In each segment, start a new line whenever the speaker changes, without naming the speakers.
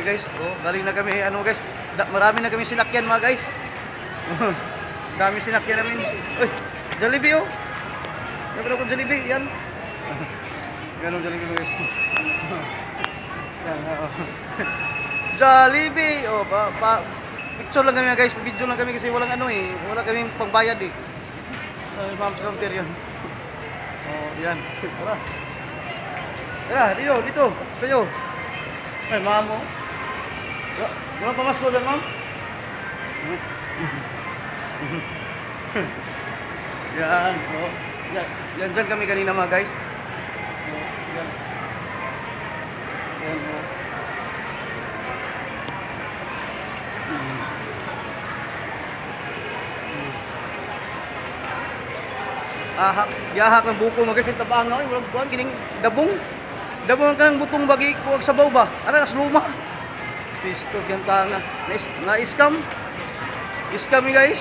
guys. Oh, galing na kami ano guys. Marami na kami sinakyan mga guys. Dami sinakyan namin. Uy, Jollibee oh. Meron akong Jollibee, yan. Ganun Jollibee guys. Yan, Jollibee. Oh, picture lang kami guys, video lang kami kasi walang ano eh. Wala kaming pangbayad eh. Ma'am sa counter yan. Oh, yan. Tara. Tara, dito. Kayo. Ay, ma'am oh. Walang pamasko dyan, ma'am? Yan, oh. Yan dyan kami kanina mga guys. Oh, yan. Yan, oh. Yahak ng buko mga guys, tabang nga, walang buwan, kining dabong ka ng butong bagi, kuwag sabaw ba? Ara, luma. Pisto, yan ka nga. Na-scam. Scam guys.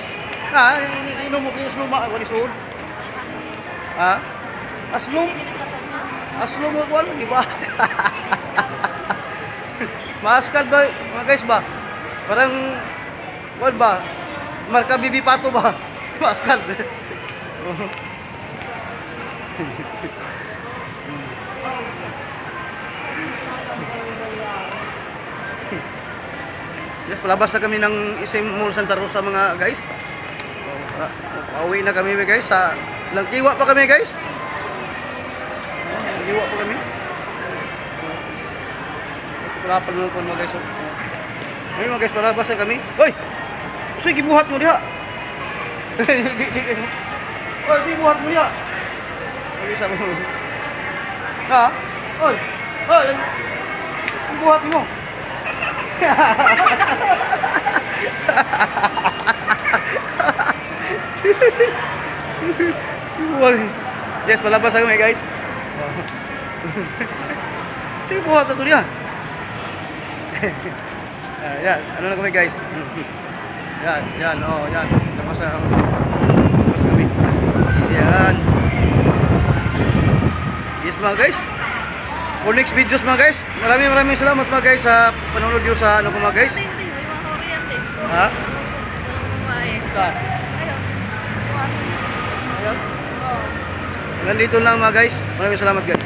Inom mo kayo luma, wali suod. Aslum mo kuwan, iba. Maaskad ba, mga guys ba? Parang, kuwan ba? Marka Bibi Pato ba? Maaskad. Yes, palabas na kami ng SM Mall Santa Rosa mga guys. Pauwi na kami guys. Langkiwa pa kami guys. Langkiwa pa kami. Wala pa naman po mga guys. Ngayon mga guys, palabas na kami. Hoy! Sige, gibuhat mo diha. Hoy, sige, buhat mo diha. Hoy, sabi mo. Ha? Hoy! Hoy! Buhat mo. Yes, palabas kami guys. Sige, buhat na ito niya. Yan, ano na kami guys. Yan, oh, yan. Tapos kami. Yan. Yes mga guys. For next videos mga guys. Maraming salamat mga guys sa panonood nyo sa ano ko mga guys. Ha? Saan? Ayun. Nandito lang mga guys. Maraming salamat guys.